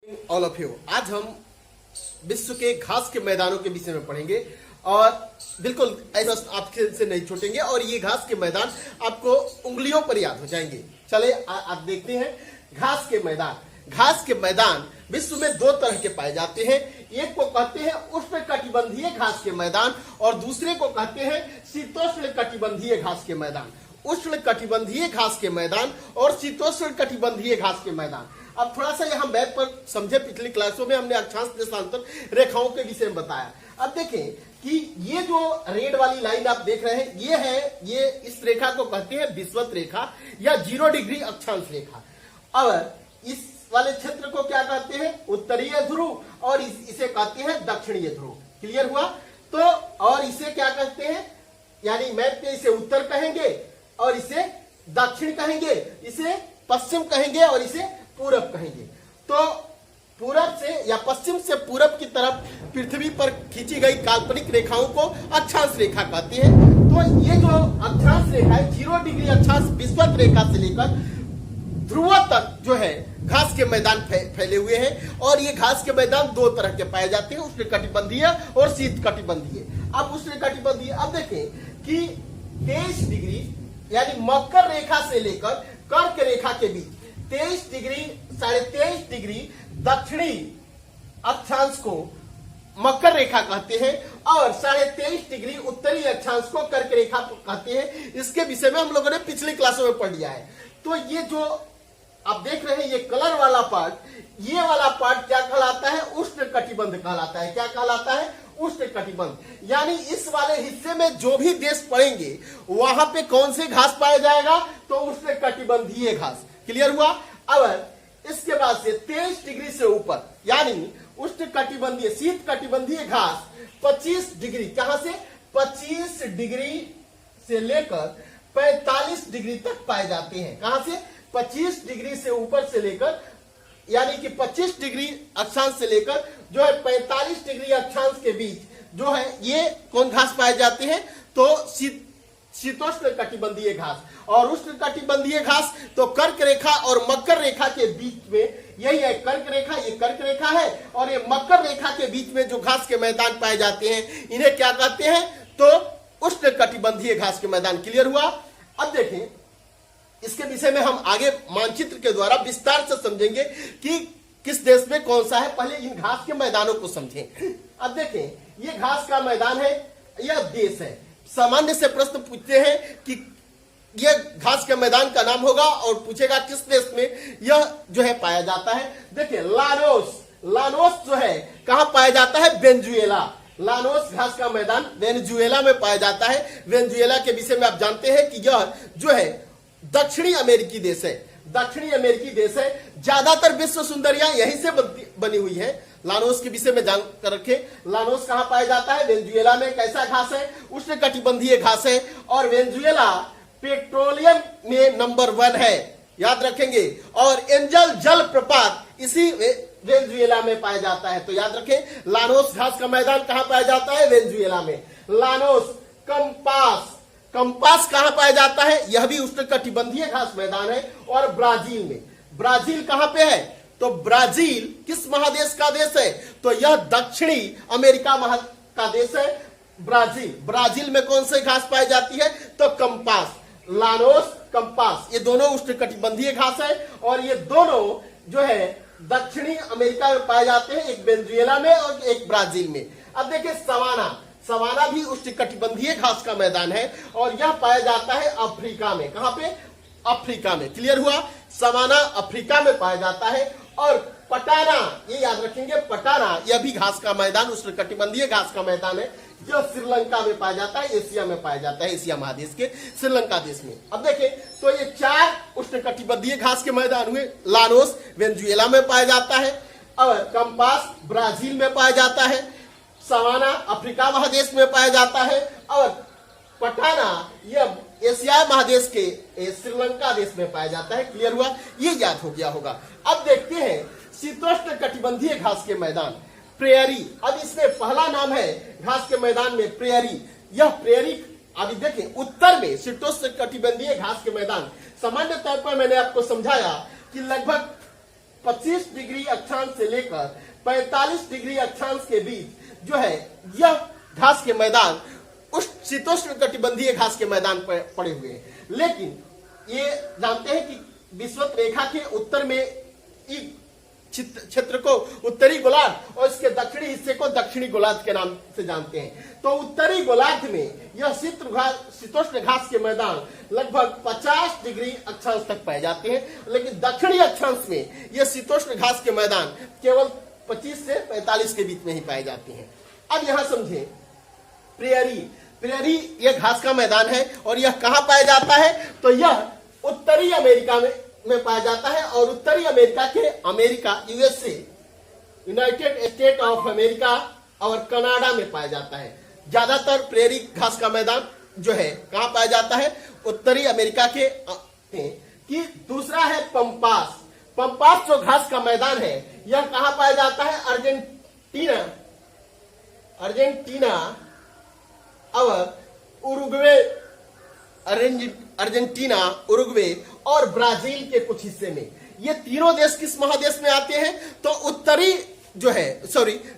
All of you. आज हम विश्व के घास के मैदानों के विषय में पढ़ेंगे और बिल्कुल ऐसा आपके से नहीं छूटेंगे और ये घास के मैदान आपको उंगलियों पर याद हो जाएंगे। चले आप देखते हैं घास के मैदान। घास के मैदान विश्व में दो तरह के पाए जाते हैं। एक को कहते हैं उष्णकटिबंधीय घास के मैदान और दूसरे को कहते हैं शीतोष्ण कटिबंधीय घास के मैदान। उष्ण कटिबंधीय घास के मैदान और शीतोष्ण कटिबंधीय घास के मैदान। अब थोड़ा सा यहाँ मैप पर समझे, पिछली क्लासों में हमने अक्षांश देशांतर रेखाओं के विषय में बताया। अब देखें कि ये जो रेड वाली लाइन आप देख रहे हैं ये इस रेखा को कहते हैं विषुवत रेखा या 0 डिग्री अक्षांश रेखा। और इस वाले क्षेत्र को क्या कहते हैं? उत्तरीय ध्रुव और इसे कहते हैं दक्षिणीय ध्रुव। क्लियर हुआ? तो और इसे क्या कहते हैं? यानी मैप पे इसे उत्तर कहेंगे और इसे दक्षिण कहेंगे, इसे पश्चिम कहेंगे और इसे पूरब कहेंगे। तो पूरब से या पश्चिम से पूरब की तरफ पृथ्वी पर खींची गई काल्पनिक रेखाओं को अक्षांश रेखा कहते हैं। तो ये जो अक्षांश रेखा है 0 डिग्री अक्षांश विषुवत रेखा से लेकर ध्रुव तक जो है घास के मैदान फैले हुए हैं। और ये घास के मैदान दो तरह के पाए जाते हैं, उष्णकटिबंधीय और शीतकटिबंधीय। अब उष्णकटिबंधीय, अब देखें कि 23 डिग्री यानी मकर रेखा से लेकर कर्क रेखा के बीच 23 डिग्री 23.5 डिग्री दक्षिणी अक्षांश को मकर रेखा कहते हैं और 23.5 डिग्री उत्तरी अक्षांश को कर्क रेखा कहते हैं। इसके विषय में हम लोगों ने पिछली क्लासों में पढ़ लिया है। तो ये जो आप देख रहे हैं ये कलर वाला पार्ट, ये वाला पार्ट क्या कहलाता है? उष्ण कटिबंध कहलाता है। क्या कहलाता है? उष्ण कटिबंध। यानी इस वाले हिस्से में जो भी देश पड़ेंगे वहां पे कौन से घास पाया जाएगा? तो उष्ण कटिबंधीय घास। क्लियर हुआ? अब इसके बाद से 23 डिग्री से ऊपर यानी उष्ण कटिबंधीय शीत कटिबंधीय घास 25 डिग्री, कहां से? 25 डिग्री से लेकर 45 डिग्री तक पाए जाते हैं। कहां से? 25 डिग्री से ऊपर से लेकर यानी कि 25 डिग्री अक्षांश से लेकर जो है 45 डिग्री अक्षांश के बीच जो है ये कौन घास पाए जाते हैं? तो शीतोष्ण कटिबंधीय घास। और उष्ण कटिबंधीय घास तो कर्क रेखा और मकर रेखा के बीच में यही है। कर्क रेखा, ये कर्क रेखा है और ये मकर रेखा के बीच में जो घास के मैदान पाए जाते हैं इन्हें क्या कहते हैं? तो उष्ण कटिबंधीय घास के मैदान। क्लियर हुआ? अब देखें इसके विषय में हम आगे मानचित्र के द्वारा विस्तार से समझेंगे कि किस देश में कौन सा है। पहले इन घास के मैदानों को समझें। अब देखें ये घास का मैदान है, यह देश है। सामान्य से प्रश्न पूछते हैं कि यह घास के मैदान का नाम होगा और पूछेगा किस देश में यह जो है पाया जाता है। देखिए लानोस जो है कहां पाया जाता है? वेनेजुएला। लानोस घास का मैदान वेनेजुएला में पाया जाता है। वेनेजुएला के विषय में आप जानते हैं कि यह जो है दक्षिणी अमेरिकी देश है। दक्षिणी अमेरिकी देश है। ज्यादातर विश्व सुंदरियां यहीं से बनी हुई है। लानोस के विषय में जान कर रखे। लानोस कहां पाया जाता है? वेनेजुएला में। कैसा घास है? उष्ण कटिबंधीय घास है। और वेनेजुएला पेट्रोलियम में नंबर 1 है, याद रखेंगे। और एंजल जल प्रपात इसी वेनेजुएला में पाया जाता है। तो याद रखें लानोस घास का मैदान कहां पाया जाता है? वेनेजुएला में। लानोस। कंपास कहां पाया जाता है? यह भी उष्णकटिबंधीय घास मैदान है। और ब्राजील में। ब्राजील कहां पे है? तो ब्राजील किस महादेश का देश है? तो यह दक्षिणी अमेरिका का देश है ब्राजील। ब्राजील में कौन सी घास पाई जाती है? तो कंपास। लानोस, कंपास, ये दोनों उष्णकटिबंधीय घास है और ये दोनों जो है दक्षिणी अमेरिका में पाए जाते हैं, एक वेनेजुएला में और एक ब्राजील में। अब देखिए सवाना भी उष्णकटिबंधीय घास का मैदान है और यह पाया जाता है अफ्रीका में। कहां पे? अफ्रीका में। क्लियर हुआ? सवाना अफ्रीका में पाया जाता है। और पटाना, ये याद रखेंगे, पटाना यह भी घास का मैदान उष्णकटिबंधीय घास का मैदान है जो श्रीलंका में पाया जाता है, एशिया में पाया जाता है, एशिया महादेश के श्रीलंका देश में। अब देखें तो ये 4 उष्णकटिबंधीय घास के मैदान हुए। लानोस वेनेजुएला में पाया जाता है और कंपास ब्राजील में पाया जाता है, सवाना अफ्रीका महादेश में पाया जाता है और पटाना यह एशिया महादेश के श्रीलंका देश में पाया जाता है। क्लियर हुआ? ये याद हो गया होगा। अब देखते हैं शीतोष्ण कटिबंधीय घास के मैदान प्रेयरी। अब इसमें पहला नाम है घास के मैदान में प्रेयरी। यह प्रेयरी अभी देखें उत्तर में शीतोष्ण कटिबंधीय घास के मैदान। सामान्य तौर पर मैंने आपको समझाया कि लगभग 25 डिग्री अक्षांश से लेकर 45 डिग्री अक्षांश के बीच जो है यह घास के मैदान उष्ण शीतोष्ण कटिबंधीय घास के मैदान पर पड़े हुए हैं। लेकिन ये जानते हैं कि विषुवत रेखा के उत्तर में क्षेत्र को उत्तरी गोलार्ध और इसके दक्षिणी हिस्से को दक्षिणी गोलार्ध के नाम से जानते हैं। तो उत्तरी गोलार्ध में यह शीतोष्ण घास के मैदान लगभग 50 डिग्री अक्षांश तक पाए जाते हैं, लेकिन दक्षिणी अक्षांश में यह शीतोष्ण घास के मैदान केवल 25 से 45 के बीच में ही पाए जाते हैं। अब यहां समझें प्रेयरी। प्रेयरी यह घास का मैदान है और यह कहां पाया जाता है, तो यह उत्तरी अमेरिका में पाया जाता है और उत्तरी अमेरिका के America USA United state of America और कनाडा में पाया जाता है। ज्यादातर प्रेयरी घास का मैदान जो है कहां पाया जाता है, उत्तरी अमेरिका के कि दूसरा है पंपास। पंपास जो घास का मैदान है यह कहां पाया जाता है, अर्जेंटीना और उरुग्वे, अर्जेंटीना, उरुग्वे और ब्राजील के कुछ हिस्से में। ये तीनों देश किस महादेश में आते हैं, तो उत्तरी जो है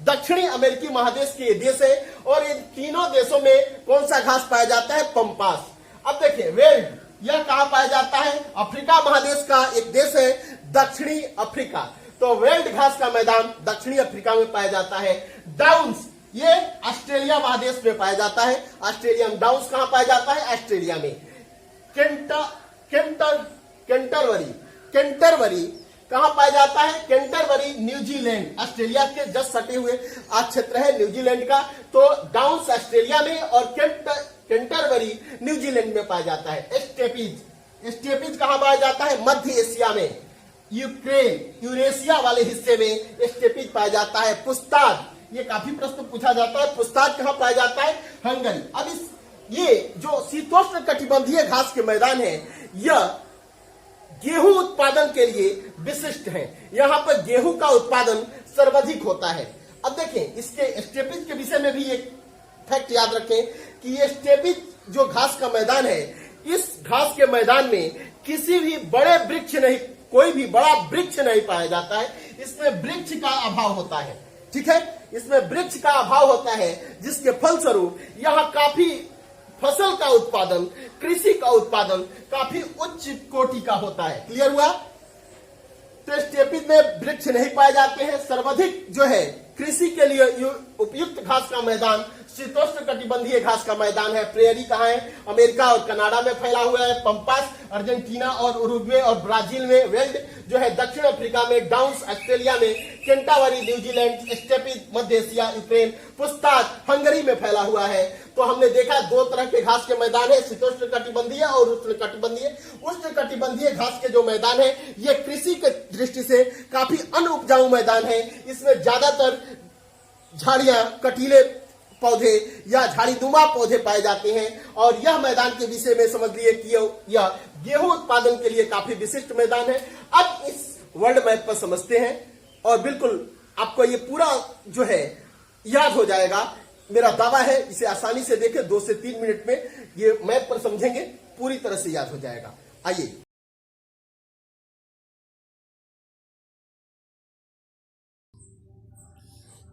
दक्षिणी अमेरिकी महादेश के देश है और इन तीनों देशों में कौन सा घास पाया जाता है, पंपास। अब देखिए वेल्ड, यह कहां पाया जाता है, अफ्रीका महादेश का एक देश है दक्षिणी अफ्रीका। तो वेल्ड घास का मैदान दक्षिणी अफ्रीका में पाया जाता है। डाउन्स ये ऑस्ट्रेलिया महादेश में पाया जाता है। ऑस्ट्रेलियन डाउन्स कहां पाया जाता है, ऑस्ट्रेलिया में। कैंटरबरी कहां पाया जाता है, कैंटरबरी न्यूजीलैंड, ऑस्ट्रेलिया के जस्ट सटे हुए क्षेत्र है न्यूजीलैंड का। तो डाउन्स ऑस्ट्रेलिया में और कैंटरबरी न्यूजीलैंड में पाया जाता है। स्टेपीज कहां पाया जाता है, मध्य एशिया में, यूक्रेन, यूरेशिया वाले हिस्से में स्टेपीज पाया जाता है। पुस्ताद, ये काफी प्रश्न पूछा जाता है, पुस्ताद कहां पाया जाता है, हंगरी। अब ये जो शीतोष्ण कटिबंधीय घास के मैदान है यह गेहूं उत्पादन के लिए विशिष्ट है। यहां पर गेहूं का उत्पादन सर्वाधिक होता है। अब देखें इसके स्टेपीज के विषय में भी एक फैक्ट याद रखें कि ये स्टेपीज जो घास का मैदान है, इस घास के मैदान में किसी भी बड़े वृक्ष नहीं, कोई भी बड़ा वृक्ष नहीं पाया जाता है। इसमें वृक्ष का अभाव होता है, ठीक है, इसमें वृक्ष का अभाव होता है, जिसके फलस्वरूप यहाँ काफी फसल का उत्पादन, कृषि का उत्पादन काफी उच्च कोटि का होता है। क्लियर हुआ? तो स्टेपीज में वृक्ष नहीं पाए जाते हैं। सर्वाधिक जो है कृषि के लिए उपयुक्त घास का मैदान शीतोष्ण कटिबंधीय घास का मैदान है। प्रेयरी कहाँ है, अमेरिका और कनाडा में फैला हुआ है। पंपास अर्जेंटीना और उरुग्वे और ब्राजील में। वेल्ड जो है दक्षिण अफ्रीका में। डाउन्स ऑस्ट्रेलिया में। कैंटावरी न्यूजीलैंड। स्टेपीज मध्य एशिया, यूक्रेन। पुस्ताद हंगरी में फैला हुआ है। तो हमने देखा दो तरह के घास के मैदान है, शीतोष्ण कटिबंधीय और उष्ण कटिबंधीय। उष्ण कटिबंधीय घास के जो मैदान है ये कृषि के दृष्टि से काफी अनउपजाऊ मैदान है। इसमें ज्यादातर झाड़ियां, कटीले पौधे या झाड़ीनुमा पौधे पाए जाते हैं। और यह मैदान के विषय में समझ लिए कि यह गेहूं उत्पादन के लिए काफी विशिष्ट मैदान है। अब इस वर्ल्ड मैप पर समझते हैं और बिल्कुल आपको ये पूरा जो है याद हो जाएगा। मेरा दावा है इसे आसानी से देखें, 2 से 3 मिनट में ये मैप पर समझेंगे, पूरी तरह से याद हो जाएगा। आइए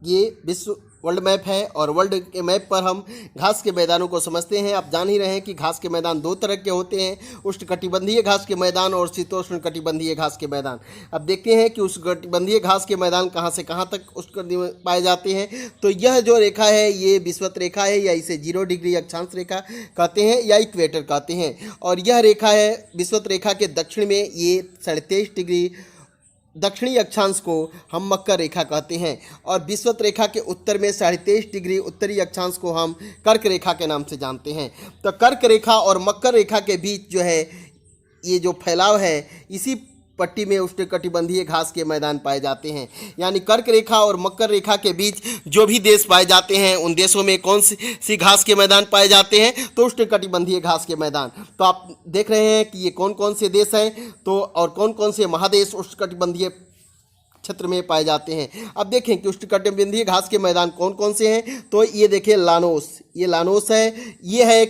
ये विश्व वर्ल्ड मैप है और वर्ल्ड के मैप पर हम घास के मैदानों को समझते हैं। आप जान ही रहे हैं कि घास के मैदान 2 तरह के होते हैं, उष्ण कटिबंधीय घास के मैदान और शीतोष्ण कटिबंधीय घास के मैदान। अब देखते हैं कि उष्ण कटिबंधीय घास के मैदान कहां से कहां तक उष्ण पाए जाते हैं। तो यह जो रेखा है ये विषुवत रेखा है, या इसे 0 डिग्री अक्षांश रेखा कहते हैं या इक्वेटर कहते हैं। और यह रेखा है विषुवत रेखा के दक्षिण में, ये 23.5 डिग्री दक्षिणी अक्षांश को हम मकर रेखा कहते हैं। और विषुवत रेखा के उत्तर में 23.5 डिग्री उत्तरी अक्षांश को हम कर्क रेखा के नाम से जानते हैं। तो कर्क रेखा और मकर रेखा के बीच जो है ये जो फैलाव है, इसी पट्टी में उष्णकटिबंधीय घास के मैदान पाए जाते हैं। यानी कर्क रेखा और मकर रेखा के बीच जो भी देश पाए जाते हैं उन देशों में कौन सी घास के मैदान पाए जाते हैं, तो उष्णकटिबंधीय घास के मैदान। तो आप देख रहे हैं कि ये कौन कौन से देश हैं तो और कौन कौन से महादेश उष्णकटिबंधीय क्षेत्र में पाए जाते हैं। अब देखें कि उष्णकटिबंधीय घास के मैदान कौन कौन से हैं। तो ये देखें लानोस, ये लानोस है, ये है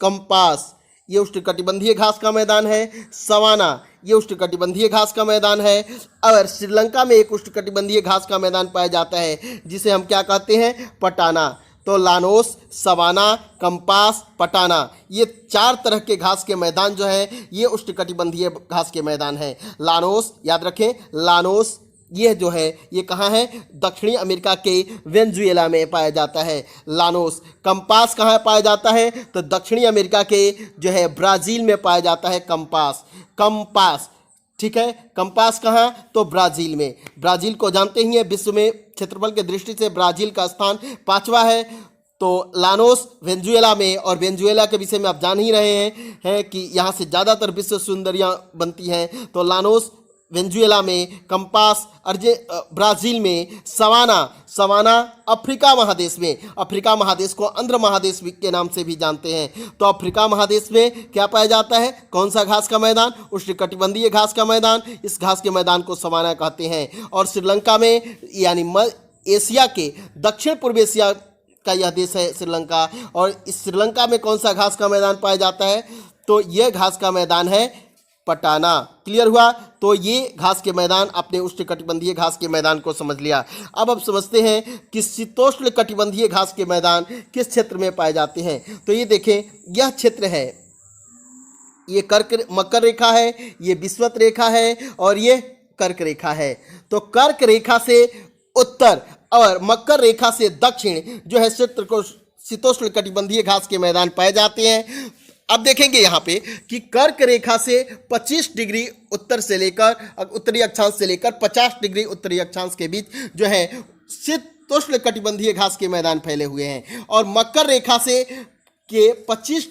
कंपास, ये उष्णकटिबंधीय घास का मैदान है। सवाना, ये उष्णकटिबंधीय घास का मैदान है। और श्रीलंका में एक उष्णकटिबंधीय घास का मैदान पाया जाता है जिसे हम क्या कहते हैं, पटाना। तो लानोस, सवाना, कंपास, पटाना, ये 4 तरह के घास के मैदान जो है ये उष्णकटिबंधीय घास के मैदान है। लानोस, याद रखें, लानोस ये जो है ये कहाँ है, दक्षिणी अमेरिका के वेनेजुएला में पाया जाता है लानोस। कंपास कहाँ पाया जाता है, तो दक्षिणी अमेरिका के जो है ब्राज़ील में पाया जाता है कंपास। कंपास, ठीक है, कंपास कहाँ, तो ब्राज़ील में। ब्राज़ील को जानते ही हैं, विश्व में क्षेत्रफल के दृष्टि से ब्राज़ील का स्थान 5वां है। तो लानोस वेनेजुएला में, और वेनेजुएला के विषय में आप जान ही रहे हैं कि यहाँ से ज़्यादातर विश्व सुंदरियाँ बनती हैं। तो लानोस वेनेजुएला में, कंपास ब्राज़ील में, सवाना, सवाना अफ्रीका महादेश में। अफ्रीका महादेश को आंध्र महादेश के नाम से भी जानते हैं। तो अफ्रीका महादेश में क्या पाया जाता है, कौन सा घास का मैदान, उष्णकटिबंधीय घास का मैदान। इस घास के मैदान को सवाना कहते हैं। और श्रीलंका में, यानी एशिया के दक्षिण पूर्व एशिया का यह देश है श्रीलंका। और इस श्रीलंका में कौन सा घास का मैदान पाया जाता है, तो यह घास का मैदान है पटाना। क्लियर हुआ। तो ये घास के मैदान, अपने उष्णकटिबंधीय घास के मैदान को समझ लिया। अब समझते हैं कि शीतोष्ण कटिबंधीय घास के मैदान किस क्षेत्र में पाए जाते हैं। तो ये देखें, यह क्षेत्र है, ये मकर रेखा है, ये विषुवत रेखा है, और ये कर्क रेखा है। तो कर्क रेखा से उत्तर और मकर रेखा से दक्षिण जो है क्षेत्र को शीतोष्ण कटिबंधीय घास के मैदान पाए जाते हैं। अब देखेंगे यहाँ पे कि कर्क रेखा से 25 डिग्री उत्तर से लेकर उत्तरी अक्षांश से लेकर 50 डिग्री उत्तरी अक्षांश के बीच जो है शीतोष्ण कटिबंधीय घास के मैदान फैले हुए हैं। और मकर रेखा से दक्षिण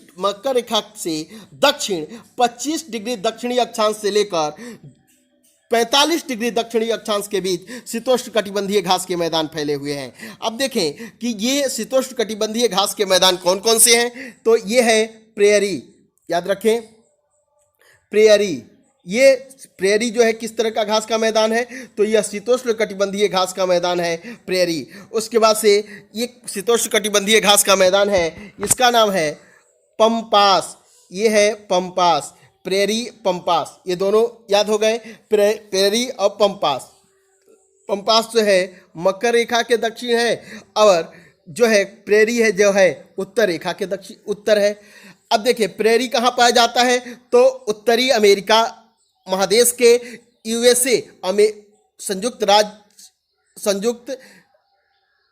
25 डिग्री दक्षिणी अक्षांश से लेकर 45 डिग्री दक्षिणी अक्षांश के बीच शीतोष्ण कटिबंधीय घास के मैदान फैले हुए हैं। अब देखें कि ये शीतोष्ण कटिबंधीय घास के मैदान कौन कौन से हैं। तो ये है प्रेयरी, याद रखें, प्रेयरी। ये प्रेयरी जो है किस तरह का घास का मैदान है, तो यह शीतोष्ण कटिबंधीय घास का मैदान है प्रेयरी। उसके बाद से ये शीतोष्ण कटिबंधीय घास का मैदान है, इसका नाम है पंपास। ये है पंपास, प्रेयरी, पंपास, ये दोनों याद हो गए, प्रेयरी और पंपास। पंपास जो है मकर रेखा के दक्षिण है, और जो है प्रेयरी है जो है उत्तर रेखा के दक्षिण उत्तर है। अब देखिए प्रेयरी कहाँ पाया जाता है, तो उत्तरी अमेरिका महादेश के यूएसए संयुक्त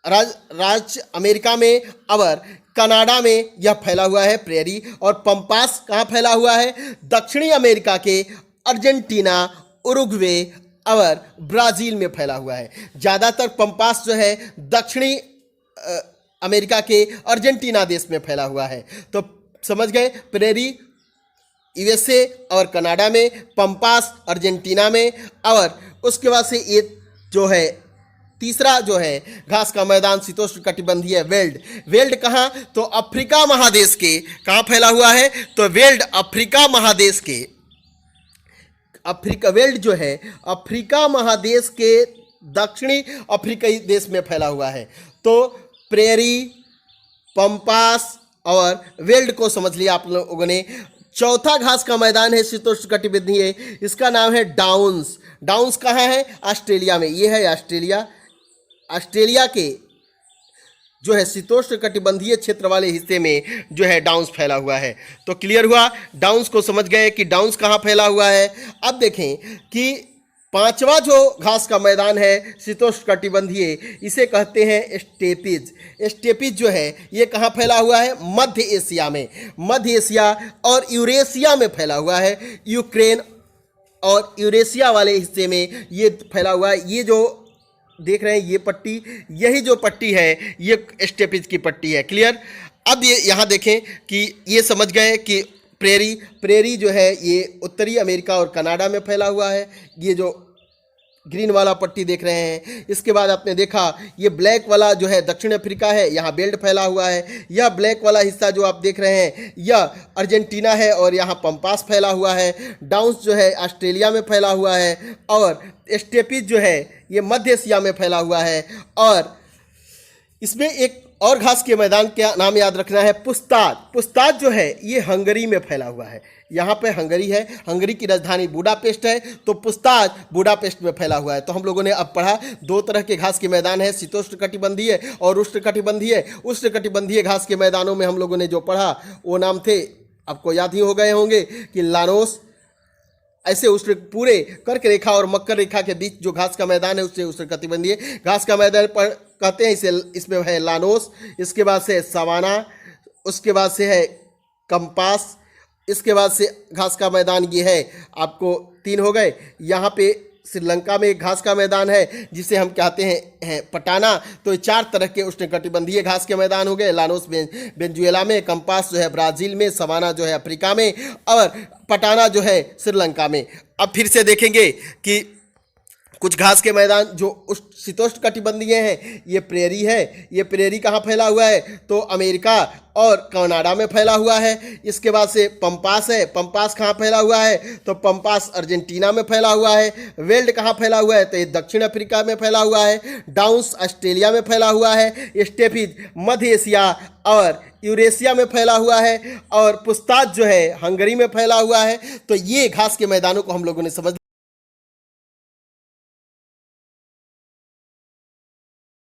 राज्य अमेरिका में और कनाडा में यह फैला हुआ है प्रेयरी। और पंपास कहाँ फैला हुआ है, दक्षिणी अमेरिका के अर्जेंटीना, उरुग्वे और ब्राज़ील में फैला हुआ है। ज़्यादातर पंपास जो है दक्षिणी अमेरिका के अर्जेंटीना देश में फैला हुआ है। तो समझ गए, प्रेयरी यूएसए और कनाडा में, पंपास अर्जेंटीना में, और उसके बाद से ये जो है तीसरा जो है घास का मैदान शीतोष्ण कटिबंधीय वेल्ड। वेल्ड कहाँ, तो अफ्रीका महादेश के कहाँ फैला हुआ है, तो वेल्ड अफ्रीका महादेश के, वेल्ड जो है अफ्रीका महादेश के दक्षिणी अफ्रीकी देश में फैला हुआ है। तो प्रेयरी, पंपास और वेल्ड को समझ लिया आप लोगों ने। चौथा घास का मैदान है शीतोष्ण कटिबंधीय, इसका नाम है डाउन्स। डाउन्स कहाँ है, ऑस्ट्रेलिया में। ये है ऑस्ट्रेलिया। ऑस्ट्रेलिया के जो है शीतोष्ण कटिबंधीय क्षेत्र वाले हिस्से में जो है डाउन्स फैला हुआ है। तो क्लियर हुआ, डाउन्स को समझ गए कि डाउन्स कहाँ फैला हुआ है। अब देखें कि पांचवा जो घास का मैदान है शीतोष्ण कटिबंधीय, इसे कहते हैं स्टेपीज। स्टेपीज जो है ये कहाँ फैला हुआ है, मध्य एशिया में। मध्य एशिया और यूरेशिया में फैला हुआ है। यूक्रेन और यूरेशिया वाले हिस्से में ये फैला हुआ है। ये जो देख रहे हैं ये पट्टी, यही जो पट्टी है ये स्टेपीज की पट्टी है। क्लियर। अब ये यहाँ देखें कि ये समझ गए कि प्रेयरी जो है ये उत्तरी अमेरिका और कनाडा में फैला हुआ है। ये जो ग्रीन वाला पट्टी देख रहे हैं, इसके बाद आपने देखा ये ब्लैक वाला जो है दक्षिण अफ्रीका है, यहाँ बेल्ट फैला हुआ है। यह ब्लैक वाला हिस्सा जो आप देख रहे हैं यह अर्जेंटीना है और यहाँ पंपास फैला हुआ है। डाउन्स जो है ऑस्ट्रेलिया में फैला हुआ है और स्टेपीज जो है ये मध्य एशिया में फैला हुआ है। और इसमें एक और घास के मैदान का नाम याद रखना है पुस्ताद। पुस्ताद जो है ये हंगरी में फैला हुआ है। यहाँ पे हंगरी है, हंगरी की राजधानी बुडापेस्ट है, तो पुस्ताद बुडापेस्ट में फैला हुआ है। तो हम लोगों ने अब पढ़ा दो तरह के घास के मैदान है, शीतोष्णकटिबंधीय और उष्णकटिबंधीय। उष्णकटिबंधीय घास के मैदानों में हम लोगों ने जो पढ़ा वो नाम थे, आपको याद ही हो गए होंगे कि लानोस, ऐसे उष्ण पूरे कर्क रेखा और मकर रेखा के बीच जो घास का मैदान है उससे उष्णकटिबंधीय घास का मैदान पर कहते हैं। इसे इसमें है लानोस, इसके बाद से सवाना, उसके बाद से है कंपास, इसके बाद से घास का मैदान ये है, आपको 3 हो गए। यहाँ पे श्रीलंका में एक घास का मैदान है जिसे हम कहते हैं पटाना। तो 4 तरह के उष्णकटिबंधीय घास के मैदान हो गए। लानोस वेनेजुएला में, कंपास जो है ब्राज़ील में, सवाना जो है अफ्रीका में और पटाना जो है श्रीलंका में। अब फिर से देखेंगे कि कुछ घास के मैदान जो शीतोष्ण कटिबंधीय हैं, ये प्रेरी है। ये प्रेरी कहाँ फैला हुआ है? तो अमेरिका और कनाडा में फैला हुआ है। इसके बाद से पंपास है। पंपास कहाँ फैला हुआ है? तो पंपास अर्जेंटीना में फैला हुआ है। वेल्ड कहाँ फैला हुआ है? तो ये दक्षिण अफ्रीका में फैला हुआ है। डाउन्स ऑस्ट्रेलिया में फैला हुआ है। स्टेफिज मध्य एशिया और यूरेशिया में फैला हुआ है और पुस्ताद जो है हंगरी में फैला हुआ है। तो ये घास के मैदानों को हम लोगों ने समझ